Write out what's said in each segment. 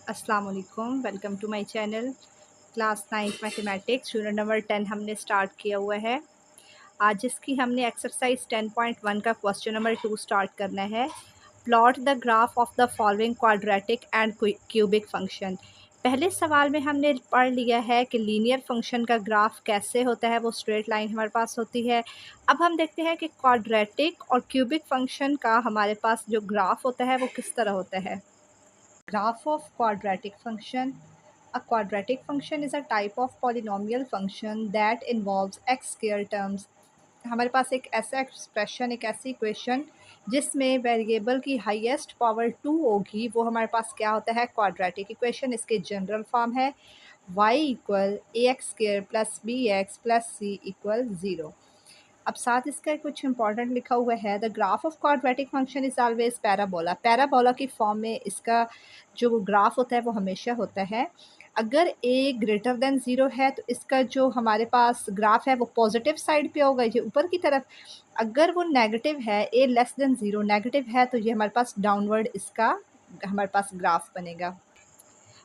अस्सलाम वालेकुम, welcome to my channel. Class 9 mathematics unit number 10 हमने स्टार्ट किया हुआ है। आज जिसकी हमने एक्सरसाइज 10.1 का क्वेश्चन नंबर 2 स्टार्ट करना है। Plot the graph of the following quadratic and cubic function. पहले सवाल में हमने पढ़ लिया है कि लीनियर फंक्शन का ग्राफ कैसे होता है, वो स्ट्रेट लाइन हमारे पास होती है। अब हम देखते हैं कि क्वाड्रेटिक और क्यूबिक फंक्शन का हमारे पास जो ग्राफ होता है वो किस तरह होता है। Graph of quadratic function. A quadratic function is a type of polynomial function that involves x square terms. हमारे पास एक ऐसा एक्सप्रेशन, एक ऐसी इक्वेशन जिसमें वेरिएबल की हाईएस्ट पावर 2 होगी, वो हमारे पास क्या होता है, क्वाड्रेटिक इक्वेशन। इसके जनरल फॉर्म है y equal A X square plus B X plus C equal 0। अब साथ इसका कुछ इंपॉर्टेंट लिखा हुआ है, the graph of quadratic function is always parabola. Parabola की फॉर्म में इसका जो ग्राफ होता है वो हमेशा होता है। अगर ए ग्रेटर देन ज़ीरो है तो इसका जो हमारे पास ग्राफ है वो पॉजिटिव साइड पे होगा, ये ऊपर की तरफ। अगर वो नेगेटिव है, ए लेस देन ज़ीरो नेगेटिव है, तो ये हमारे पास डाउनवर्ड इसका हमारे पास ग्राफ बनेगा।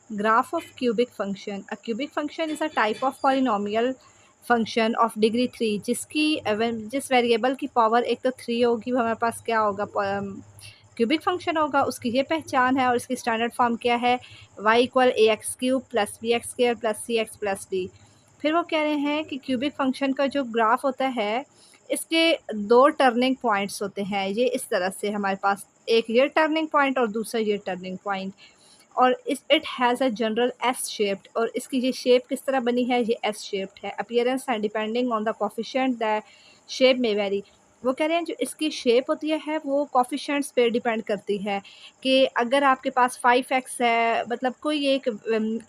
Graph of cubic function. A cubic function is a type of polynomial function of degree 3 जिस वेरिएबल की पावर एक तो 3 होगी, वो हमारे पास क्या होगा, क्यूबिक फंक्शन होगा। उसकी ये पहचान है और इसकी स्टैंडर्ड फॉर्म क्या है, Y equal A X cube plus B X square plus C X plus D. फिर वो कह रहे हैं कि क्यूबिक फंक्शन का जो ग्राफ होता है इसके दो टर्निंग पॉइंट्स होते हैं। ये इस तरह से हमारे पास एक ये टर्निंग पॉइंट और दूसरा ये टर्निंग पॉइंट, और it has a general S shaped. और इसकी ये शेप किस तरह बनी है, ये एस शेप्ड है। Appearance and depending on the coefficient the shape में वेरी। वो कह रहे हैं जो इसकी शेप होती है वो कोफिशिएंट्स पे डिपेंड करती है कि अगर आपके पास 5x है, मतलब कोई एक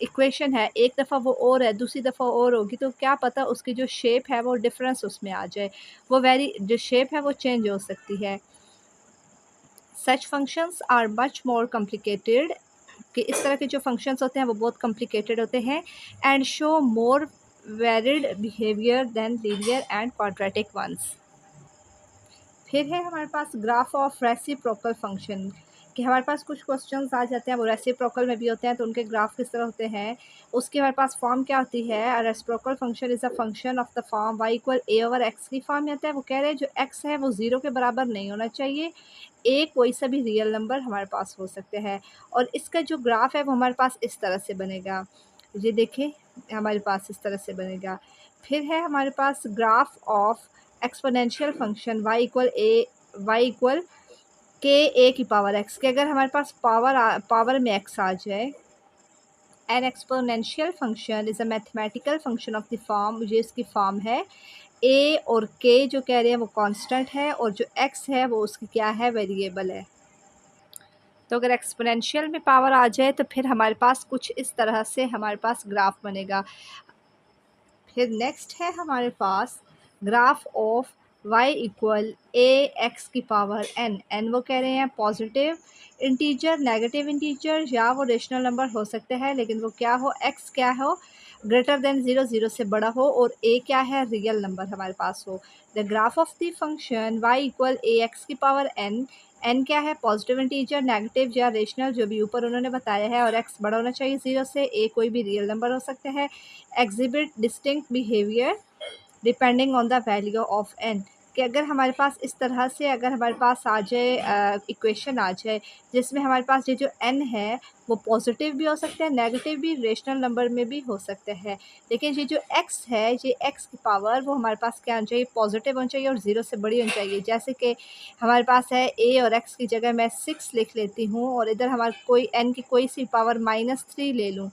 इक्वेशन है, एक दफ़ा वो और है, दूसरी दफ़ा और होगी, तो क्या पता उसकी जो शेप है वो डिफरेंस उसमें आ जाए, वो वेरी जो शेप है वो चेंज हो सकती है। Such functions are much more complicated, कि इस तरह के जो फंक्शंस होते हैं वो बहुत कॉम्प्लिकेटेड होते हैं। And show more varied behaviour than linear and quadratic ones. फिर है हमारे पास ग्राफ ऑफ रेसिप्रोकल फंक्शन, कि हमारे पास कुछ क्वेश्चंस आ जाते हैं वो रेसिप्रोकल में भी होते हैं, तो उनके ग्राफ किस तरह होते हैं। उसकी हमारे पास फॉर्म क्या होती है, reciprocal function is a function of the form y equal a over x की फॉर्म में आता है। वो कह रहे हैं जो एक्स है वो 0 के बराबर नहीं होना चाहिए, ए कोई सा भी रियल नंबर हमारे पास हो सकते हैं। और इसका जो ग्राफ है वो हमारे पास इस तरह से बनेगा, ये देखें, हमारे पास इस तरह से बनेगा। फिर है हमारे पास graph of exponential function Y equal K A की पावर एक्स, के अगर हमारे पास पावर में एक्स आ जाए। N exponential function is a mathematical function of the form, ये इसकी फॉर्म है ए और के जो कह रहे हैं वो कांस्टेंट है, और जो एक्स है वो उसकी क्या है, वेरिएबल है। तो अगर एक्सपोनेंशियल में पावर आ जाए तो फिर हमारे पास कुछ इस तरह से हमारे पास ग्राफ बनेगा। फिर नेक्स्ट है हमारे पास graph of y equal A X की पावर n वो कह रहे हैं पॉजिटिव इंटीजर, नेगेटिव इंटीजर, या वो रेशनल नंबर हो सकते हैं, लेकिन वो क्या हो, x क्या हो, ग्रेटर देन 0 0 से बड़ा हो, और a क्या है, रियल नंबर हमारे पास हो। The graph of the function y equal A X की पावर n क्या है, पॉजिटिव इंटीजर, नेगेटिव या रेशनल, जो भी ऊपर उन्होंने बताया है, और x बड़ा होना चाहिए 0 से, a कोई भी रियल नंबर हो सकते हैं। Exhibit distinct behaviour depending on the value of n, कि अगर हमारे पास इस तरह से अगर हमारे पास आ जाए इक्वेशन आ जाए जिसमें हमारे पास ये जो n है वो पॉजिटिव भी हो सकते हैं, नेगेटिव भी, रेशनल नंबर में भी हो सकते हैं, लेकिन ये जो x है, ये x की पावर वो हमारे पास क्या होनी चाहिए, पॉजिटिव होनी चाहिए और 0 से बड़ी होनी चाहिए। जैसे कि हमारे पास है a और x की जगह मैं 6 लिख लेती हूँ, और इधर हमारे कोई n की कोई सी पावर -3 ले लूँ,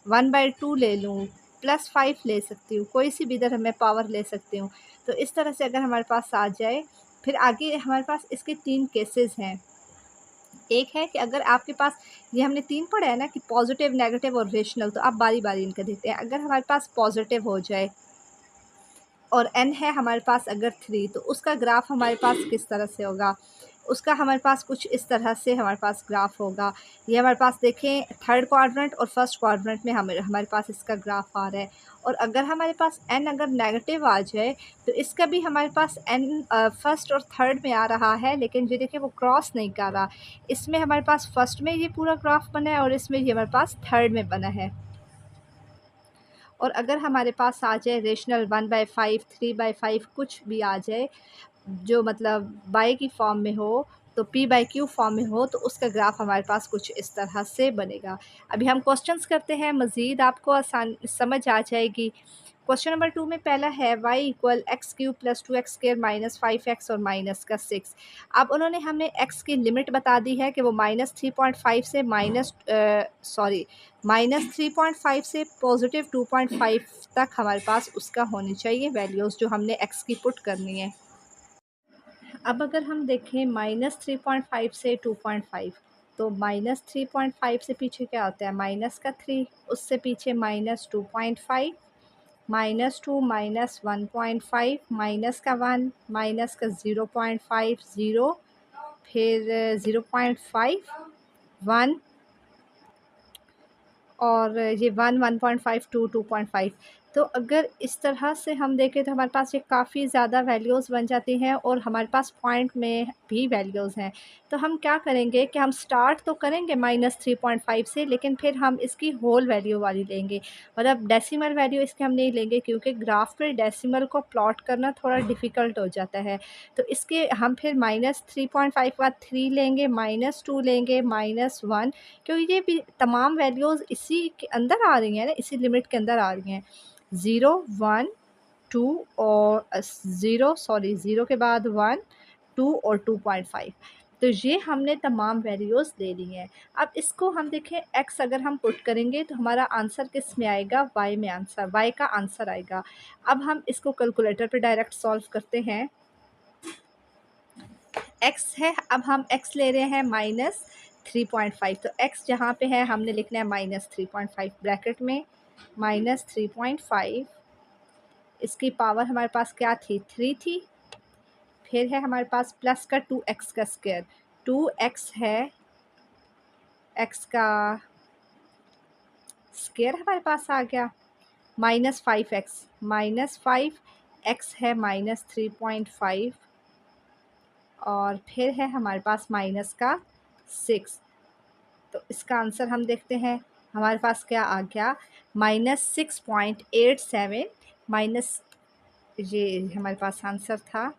1/2 ले लूँ, +5 ले सकती हूँ, कोई सी भी इधर मैं पावर ले सकती हूँ। तो इस तरह से अगर हमारे पास आ जाए, फिर आगे हमारे पास इसके 3 केसेस हैं। एक है कि अगर आपके पास, ये हमने 3 पढ़ा है ना, कि पॉजिटिव, नेगेटिव और रेशनल, तो आप बारी-बारी इनका देखते हैं। अगर हमारे पास पॉजिटिव हो जाए और n है हमारे पास अगर 3, तो उसका ग्राफ हमारे पास किस तरह से होगा। उसका हमारे पास कुछ इस तरह से हमारे पास ग्राफ होगा। ये हमारे पास देखें थर्ड क्वाड्रेंट और फर्स्ट क्वाड्रेंट में हमारे पास इसका ग्राफ आ रहा है। और अगर हमारे पास n अगर नेगेटिव आ जाए तो इसका भी हमारे पास n फर्स्ट और थर्ड में आ रहा है, लेकिन ये देखिए वो क्रॉस नहीं कर रहा। इसमें हमारे पास फर्स्ट में ये पूरा ग्राफ बना है और इसमें ये हमारे पास थर्ड में बना है। और अगर हमारे पास आ जाए रेशनल 1/5, 3/5 कुछ भी आ जाए जो मतलब बाई की फॉर्म में हो, तो p/q फॉर्म में हो, तो उसका ग्राफ हमारे पास कुछ इस तरह से बनेगा। अभी हम क्वेश्चंस करते हैं, मज़ीद आपको आसान समझ आ जाएगी। क्वेश्चन नंबर 2 में पहला है y equal x³ + 2x² - 5x और माइनस का 6। अब उन्होंने हमें x की लिमिट बता दी है कि वो -3.5 से -3.5 से पॉजिटिव 2.5 तक हमारे पास उसका होनी चाहिए वैल्यूज़ जो हमने x की पुट करनी है। अब अगर हम देखें -3.5 से 2.5, तो -3.5 से पीछे क्या होता है माइनस का 3, उससे पीछे -2.5, -2 -1.5 माइनस का 1 माइनस का 0.5 0, फिर 0.5 1 और ये 1 1.5 2 2.5। तो अगर इस तरह से हम देखें तो हमारे पास ये काफ़ी ज़्यादा वैल्यूज़ बन जाती हैं और हमारे पास पॉइंट में भी वैल्यूज़ हैं। तो हम क्या करेंगे कि हम स्टार्ट तो करेंगे -3.5 से, लेकिन फिर हम इसकी होल वैल्यू वाली लेंगे। मतलब डेसिमल वैल्यू इसके हम नहीं लेंगे क्योंकि ग्राफ पे डेसिमल को प्लॉट करना थोड़ा डिफ़िकल्ट हो जाता है। तो इसके हम फिर -3.5 का 3 लेंगे, -2 लेंगे, -1, क्योंकि ये भी तमाम वैल्यूज़ इसी के अंदर आ रही हैं ना, इसी लिमिट के अंदर आ रही हैं। 0 1 2 और 0 के बाद 1 2 और 2.5। तो ये हमने तमाम वैल्यूज़ ले ली हैं। अब इसको हम देखें x अगर हम पुट करेंगे तो हमारा आंसर किस में आएगा, y में आंसर, y का आंसर आएगा। अब हम इसको कैलकुलेटर पे डायरेक्ट सॉल्व करते हैं। x है, अब हम x ले रहे हैं -3.5, तो x जहाँ पे है हमने लिखना है -3.5 ब्रैकेट में -3.5। इसकी पावर हमारे पास क्या थी, 3 थी। फिर है हमारे पास प्लस का 2x का स्क्वायर, 2x है, x का स्क्वायर हमारे पास आ गया, -5x, -5x है -3.5 और फिर है हमारे पास माइनस का 6। तो इसका आंसर हम देखते हैं, हमारे पास क्या आ गया -6.87 माइनस, ये हमारे पास आंसर था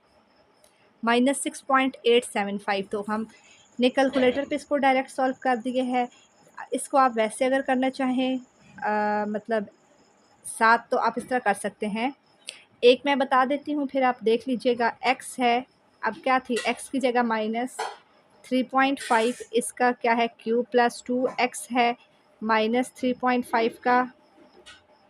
-6.875। तो हमने कैलकुलेटर पे इसको डायरेक्ट सॉल्व कर दिए है। इसको आप वैसे अगर करना चाहें मतलब 7 तो आप इस तरह कर सकते हैं। एक मैं बता देती हूँ फिर आप देख लीजिएगा। x है, अब क्या थी, x की जगह -3.5, इसका क्या है क्यूब प्लस 2x है -3.5 का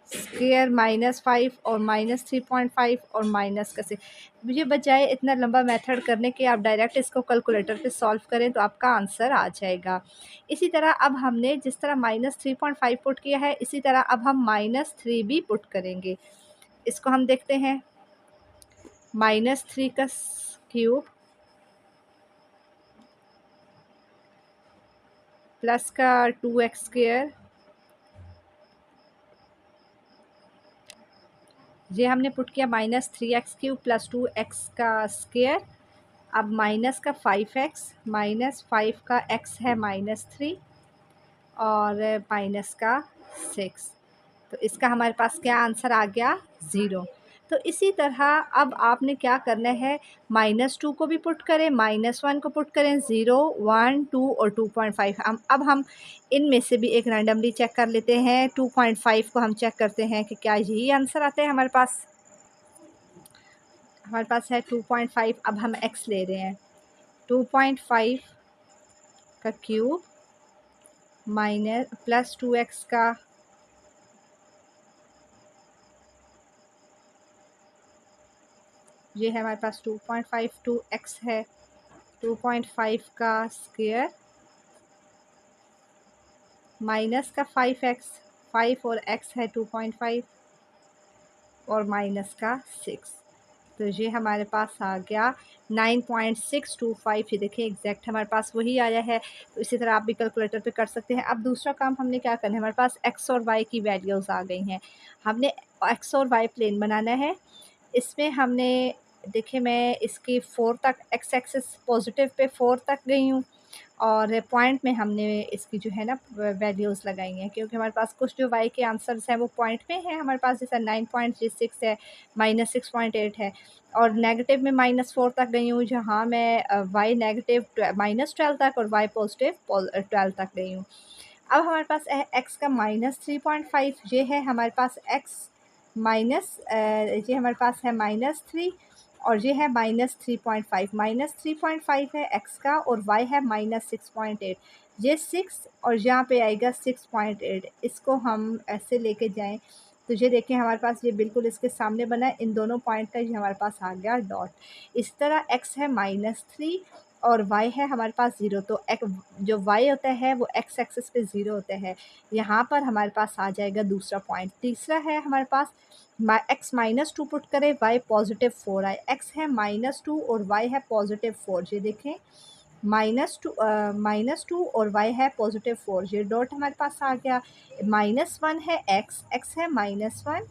स्क्वायर -5 और -3.5 और माइनस का 6। मुझे बजाय इतना लंबा मेथड करने के आप डायरेक्ट इसको कैलकुलेटर पे सॉल्व करें तो आपका आंसर आ जाएगा। इसी तरह अब हमने जिस तरह -3.5 पुट किया है, इसी तरह अब हम -3 भी पुट करेंगे। इसको हम देखते हैं, -3 का क्यूब प्लस का 2x स्क्वायर, ये हमने पुट किया -3x³ प्लस 2x का स्क्वायर। अब माइनस का 5x, -5 का x है -3 और माइनस का 6। तो इसका हमारे पास क्या आंसर आ गया, 0। तो इसी तरह अब आपने क्या करना है, -2 को भी पुट करें, -1 को पुट करें, 0 1 2 और 2.5। अब हम इनमें से भी एक रैंडमली चेक कर लेते हैं। 2.5 को हम चेक करते हैं कि क्या यही आंसर आता है हमारे पास। हमारे पास है 2.5। अब हम x ले रहे हैं, 2.5 का क्यूब माइनस प्लस 2x का ये है हमारे पास 2.5, 2x है, 2.5 का स्क्वायर माइनस का 5x, 5 और x है 2.5 और माइनस का 6। तो ये हमारे पास आ गया 9.625। ये देखिए एग्जैक्ट हमारे पास वही आया है। तो इसी तरह आप भी कैलकुलेटर पे कर सकते हैं। अब दूसरा काम हमने क्या करना है, हमारे पास एक्स और वाई की वैल्यूज़ आ गई हैं। हमने एक्स और वाई प्लेन बनाना है। इसमें हमने देखिए मैं इसकी 4 तक एक्स एक्सिस पॉजिटिव पे 4 तक गई हूँ और पॉइंट में हमने इसकी जो है ना वैल्यूज़ लगाई हैं, क्योंकि हमारे पास कुछ जो वाई के आंसर्स हैं वो पॉइंट में हैं हमारे पास, जैसा 9.36 है, -6.8 है और नेगेटिव में -4 तक गई हूँ, जहाँ मैं वाई नेगेटिव -12 तक और वाई पॉजिटिव 12 तक गई हूँ। अब हमारे पास है एक्स का -3.5, ये है हमारे पास एक्स माइनस ये हमारे पास है -3 और ये है -3.5। -3.5 है एक्स का और वाई है -6.8। ये 6 और यहाँ पे आएगा 6.8। इसको हम ऐसे लेके जाएं तो ये देखें हमारे पास ये बिल्कुल इसके सामने बना है। इन दोनों पॉइंट का ये हमारे पास आ गया डॉट। इस तरह एक्स है -3 और y है हमारे पास 0। तो जो y होता है वो x एक्सिस पे 0 होता है। यहाँ पर हमारे पास आ जाएगा दूसरा पॉइंट। तीसरा है हमारे पास x -2 पुट करें, y +4 आए। x है -2 और y है +4। ये देखें -2 और y है +4। ये डॉट हमारे पास आ गया। -1 है x है -1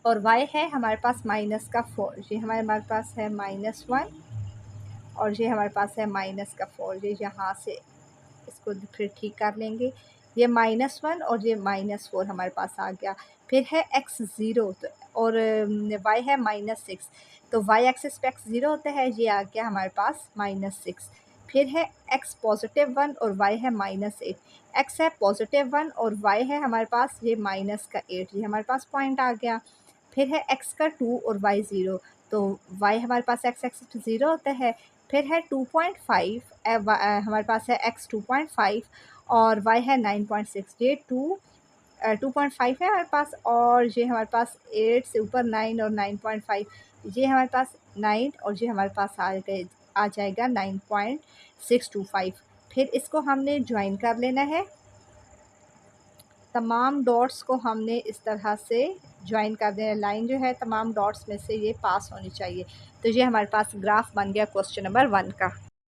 और y है हमारे पास -4। ये हमारे पास है -1 और ये हमारे पास है -4। ये यहाँ से इसको फिर ठीक कर लेंगे। ये -1 और ये -4 हमारे पास आ गया। फिर है x 0 तो और y है -6। तो y एक्सिस पे x 0 होता है, ये आ गया हमारे पास -6। फिर है x +1 और y है -8। x है +1 और y है हमारे पास ये -8। ये हमारे पास पॉइंट आ गया। फिर है x का 2 और y 0। तो y हमारे पास x एक्सिस पे 0 होता है। फिर है 2.5 हमारे पास है x 2.5 और y है 9.6। ये 2.5 है हमारे पास और ये हमारे पास 8 से ऊपर 9 और 9.5। ये हमारे पास 9 और ये हमारे पास आ जाएगा 9.625। फिर इसको हमने ज्वाइन कर लेना है। तमाम डॉट्स को हमने इस तरह से ज्वाइन कर देना। लाइन जो है तमाम डॉट्स में से ये पास होनी चाहिए। तो ये हमारे पास ग्राफ बन गया क्वेश्चन नंबर 1 का।